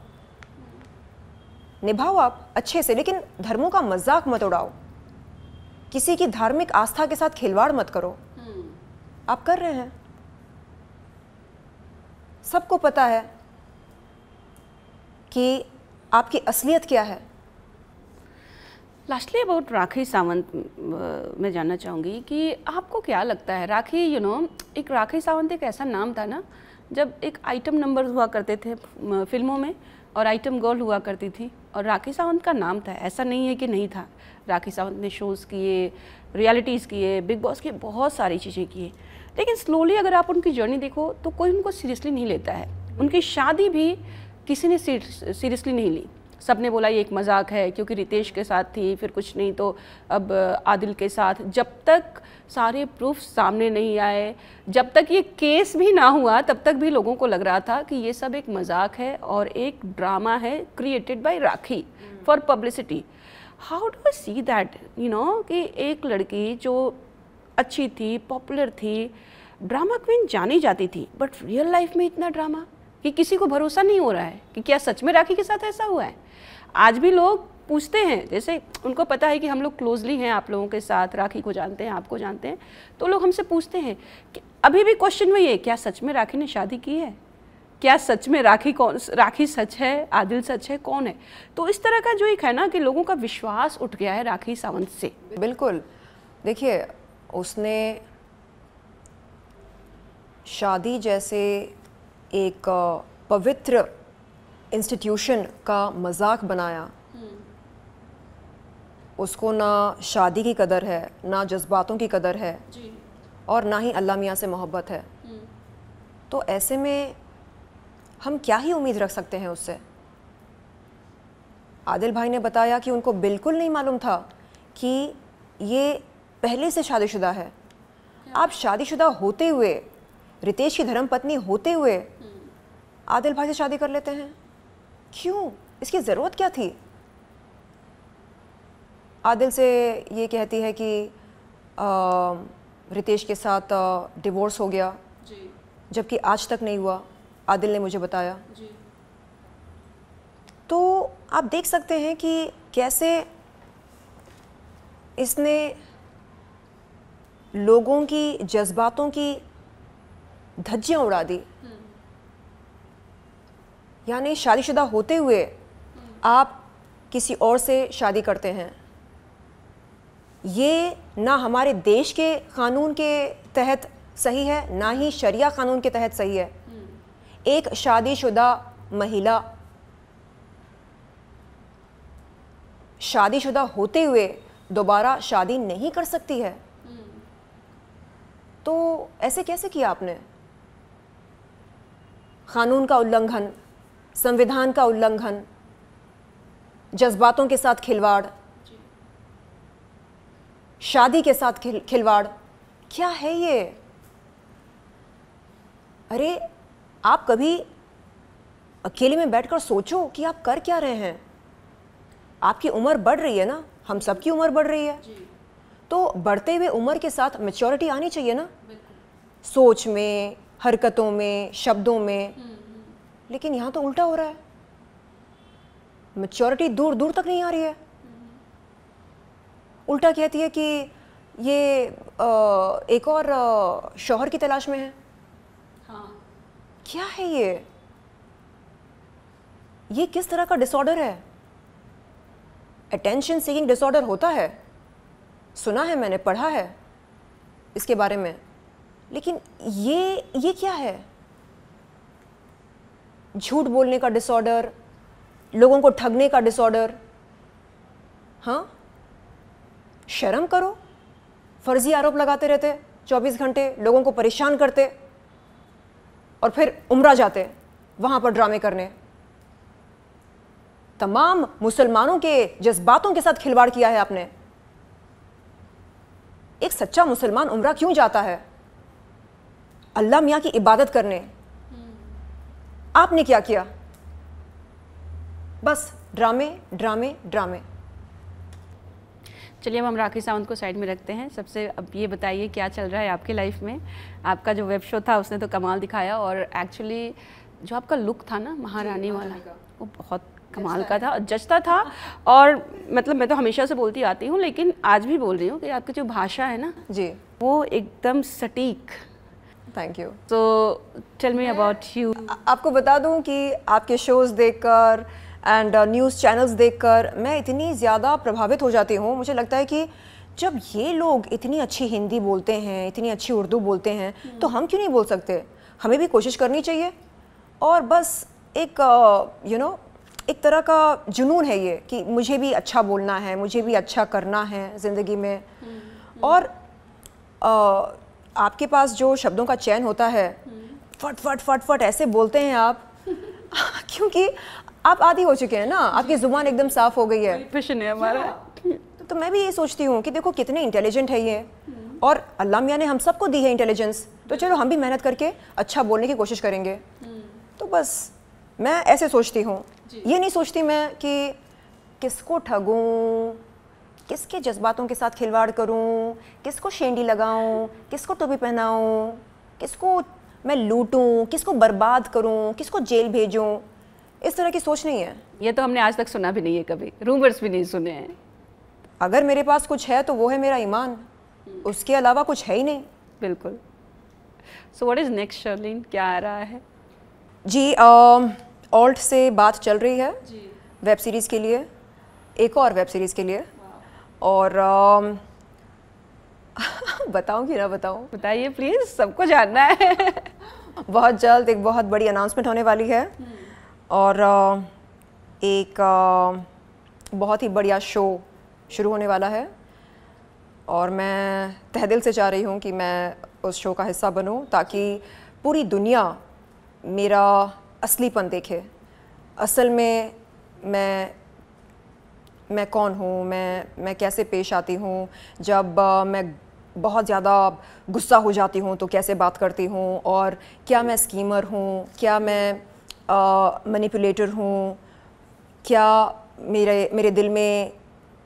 निभाओ आप अच्छे से, लेकिन धर्मों का मजाक मत उड़ाओ। किसी की धार्मिक आस्था के साथ खिलवाड़ मत करो। आप कर रहे हैं, सबको पता है कि आपकी असलियत क्या है। लास्टली अबाउट राखी सावंत, मैं जानना चाहूँगी कि आपको क्या लगता है, राखी, यू नो, एक राखी सावंत एक ऐसा नाम था ना, जब एक आइटम नंबर हुआ करते थे फिल्मों में, और आइटम गर्ल हुआ करती थी, और राखी सावंत का नाम था। ऐसा नहीं है कि नहीं था। राखी सावंत ने शोज़ किए, रियलिटीज़ किए, बिग बॉस किए, बहुत सारी चीज़ें किए, लेकिन स्लोली अगर आप उनकी जर्नी देखो तो कोई उनको सीरियसली नहीं लेता है। उनकी शादी भी किसी ने सीरियसली नहीं ली। सबने बोला ये एक मजाक है, क्योंकि रितेश के साथ थी, फिर कुछ नहीं तो अब आदिल के साथ। जब तक सारे प्रूफ सामने नहीं आए, जब तक ये केस भी ना हुआ, तब तक भी लोगों को लग रहा था कि ये सब एक मजाक है और एक ड्रामा है created by rakhi for publicity. How do I see that, you know, कि एक लड़की जो अच्छी थी, पॉपुलर थी, ड्रामा क्वीन जानी जाती थी, बट रियल लाइफ में इतना ड्रामा कि किसी को भरोसा नहीं हो रहा है कि क्या सच में राखी के साथ ऐसा हुआ है। आज भी लोग पूछते हैं, जैसे उनको पता है कि हम लोग क्लोजली हैं आप लोगों के साथ, राखी को जानते हैं, आपको जानते हैं, तो लोग हमसे पूछते हैं कि अभी भी क्वेश्चन वही है, क्या सच में राखी ने शादी की है, क्या सच में राखी सच है, आदिल सच है, कौन है। तो इस तरह का जो एक है ना कि लोगों का विश्वास उठ गया है राखी सावंत से। बिल्कुल, देखिए उसने शादी जैसे एक पवित्र इंस्टीट्यूशन का मजाक बनाया। उसको ना शादी की कदर है, ना जज्बातों की कदर है जी। और ना ही अल्लाह मियाँ से मोहब्बत है। तो ऐसे में हम क्या ही उम्मीद रख सकते हैं उससे। आदिल भाई ने बताया कि उनको बिल्कुल नहीं मालूम था कि ये पहले से शादीशुदा है। आप शादीशुदा होते हुए, रितेश की धर्मपत्नी होते हुए आदिल भाई से शादी कर लेते हैं, क्यों? इसकी ज़रूरत क्या थी? आदिल से ये कहती है कि रितेश के साथ डिवोर्स हो गया जी। जबकि आज तक नहीं हुआ, आदिल ने मुझे बताया जी। तो आप देख सकते हैं कि कैसे इसने लोगों की जज्बातों की धज्जियां उड़ा दी। यानी शादीशुदा होते हुए आप किसी और से शादी करते हैं, ये ना हमारे देश के कानून के तहत सही है, ना ही शरिया कानून के तहत सही है। एक शादीशुदा महिला शादीशुदा होते हुए दोबारा शादी नहीं कर सकती है। तो ऐसे कैसे किया आपने? कानून का उल्लंघन, संविधान का उल्लंघन, जज्बातों के साथ खिलवाड़, शादी के साथ खिलवाड़, क्या है ये? अरे आप कभी अकेले में बैठकर सोचो कि आप कर क्या रहे हैं। आपकी उम्र बढ़ रही है ना, हम सबकी उम्र बढ़ रही है, तो बढ़ते हुए उम्र के साथ मैच्योरिटी आनी चाहिए ना, सोच में, हरकतों में, शब्दों में। लेकिन यहाँ तो उल्टा हो रहा है, मैच्योरिटी दूर दूर तक नहीं आ रही है। उल्टा कहती है कि ये एक और शौहर की तलाश में है। हाँ। क्या है ये किस तरह का डिसऑर्डर है? अटेंशन सीकिंग डिसऑर्डर होता है, सुना है मैंने, पढ़ा है इसके बारे में, लेकिन ये क्या है? झूठ बोलने का डिसऑर्डर, लोगों को ठगने का डिसऑर्डर। हाँ, शर्म करो। फर्जी आरोप लगाते रहते 24 घंटे, लोगों को परेशान करते और फिर उम्रा जाते वहां पर ड्रामे करने। तमाम मुसलमानों के जज्बातों के साथ खिलवाड़ किया है आपने। एक सच्चा मुसलमान उम्रा क्यों जाता है? अल्लाह मियाँ की इबादत करने। आपने क्या किया? बस ड्रामे ड्रामे ड्रामे। चलिए अब हम राखी सावंत को साइड में रखते हैं। सबसे अब ये बताइए क्या चल रहा है आपकी लाइफ में? आपका जो वेब शो था उसने तो कमाल दिखाया, और एक्चुअली जो आपका लुक था ना महारानी वाला, वो बहुत कमाल का था, जचता था। और मतलब मैं तो हमेशा से बोलती आती हूँ, लेकिन आज भी बोल रही हूँ कि आपकी जो भाषा है ना जी, वो एकदम सटीक। Thank you. So tell me about you. आपको बता दूँ कि आपके शोज़ देखकर एंड न्यूज़ चैनल्स देखकर मैं इतनी ज़्यादा प्रभावित हो जाती हूँ। मुझे लगता है कि जब ये लोग इतनी अच्छी हिंदी बोलते हैं, इतनी अच्छी उर्दू बोलते हैं, तो हम क्यों नहीं बोल सकते? हमें भी कोशिश करनी चाहिए। और बस एक एक तरह का जुनून है ये कि मुझे भी अच्छा बोलना है, मुझे भी अच्छा करना है ज़िंदगी में। और आपके पास जो शब्दों का चयन होता है, फट फट फट फट ऐसे बोलते हैं आप क्योंकि आप आदी हो चुके हैं ना, आपकी ज़ुबान एकदम साफ़ हो गई है। पैशन है हमारा। तो मैं भी ये सोचती हूँ कि देखो कितने इंटेलिजेंट है ये, और अल्लाह मियाँ ने हम सबको दी है इंटेलिजेंस, तो चलो हम भी मेहनत करके अच्छा बोलने की कोशिश करेंगे। तो बस मैं ऐसे सोचती हूँ, ये नहीं सोचती मैं कि किसको ठगूं, किसके जज्बातों के साथ खिलवाड़ करूं, किसको शेंडी लगाऊं, किसको टोपी पहनाऊं, किसको मैं लूटूं, किसको बर्बाद करूं, किसको जेल भेजूं, इस तरह की सोच नहीं है। ये तो हमने आज तक सुना भी नहीं है, कभी रूमर्स भी नहीं सुने हैं। अगर मेरे पास कुछ है तो वो है मेरा ईमान, उसके अलावा कुछ है ही नहीं। बिल्कुल। So what is next Sherlyn, क्या आ रहा है? जी ऑल्ट से बात चल रही है वेब सीरीज़ के लिए, एक और वेब सीरीज़ के लिए, और बताऊं कि ना बताऊं? बताइए प्लीज़, सबको जानना है। बहुत जल्द एक बहुत बड़ी अनाउंसमेंट होने वाली है, और एक बहुत ही बढ़िया शो शुरू होने वाला है, और मैं तहे दिल से चाह रही हूँ कि मैं उस शो का हिस्सा बनूँ, ताकि पूरी दुनिया मेरा असलीपन देखे। असल में मैं कौन हूँ, मैं कैसे पेश आती हूँ, जब मैं बहुत ज़्यादा गुस्सा हो जाती हूँ तो कैसे बात करती हूँ, और क्या मैं स्कीमर हूँ, क्या मैं मैनिपुलेटर हूँ, क्या मेरे दिल में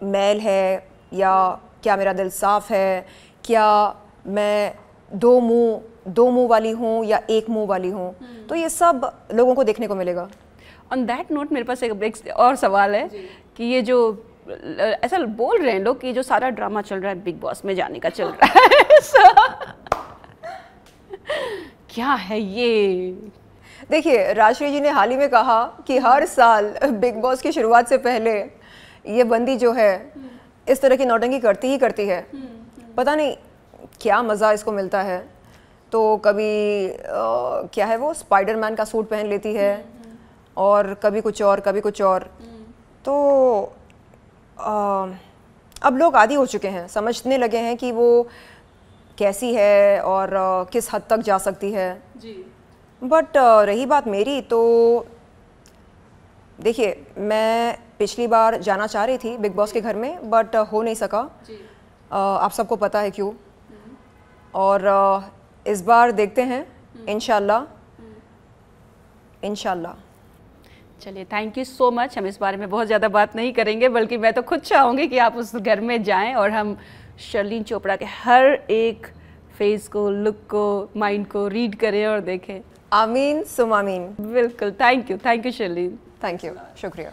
मैल है, या क्या मेरा दिल साफ़ है, क्या मैं दो मुंह वाली हूँ या एक मुंह वाली हूँ। तो ये सब लोगों को देखने को मिलेगा। ऑन दैट नोट मेरे पास एक और सवाल है कि ये जो ऐसा बोल रहे हैं लोग कि जो सारा ड्रामा चल रहा है बिग बॉस में जाने का चल रहा है क्या है ये? देखिए, राजश्री जी ने हाल ही में कहा कि हर साल बिग बॉस की शुरुआत से पहले ये बंदी जो है इस तरह की नौटंकी करती ही करती है। पता नहीं क्या मज़ा इसको मिलता है। तो कभी क्या है वो स्पाइडरमैन का सूट पहन लेती है, और कभी कुछ और, कभी कुछ और। तो अब लोग आदी हो चुके हैं, समझने लगे हैं कि वो कैसी है और किस हद तक जा सकती है जी। बट रही बात मेरी, तो देखिए, मैं पिछली बार जाना चाह रही थी बिग बॉस के घर में, बट हो नहीं सका जी। आप सबको पता है क्यों। और इस बार देखते हैं, इंशाल्लाह। चलिए, थैंक यू सो मच। हम इस बारे में बहुत ज़्यादा बात नहीं करेंगे, बल्कि मैं तो खुद चाहूँगी कि आप उस घर में जाएं और हम शर्लिन चोपड़ा के हर एक फेस को, लुक को, माइंड को रीड करें और देखें। आमीन सुम आमीन। बिल्कुल। Thank you Sherlyn. Thank you, शुक्रिया।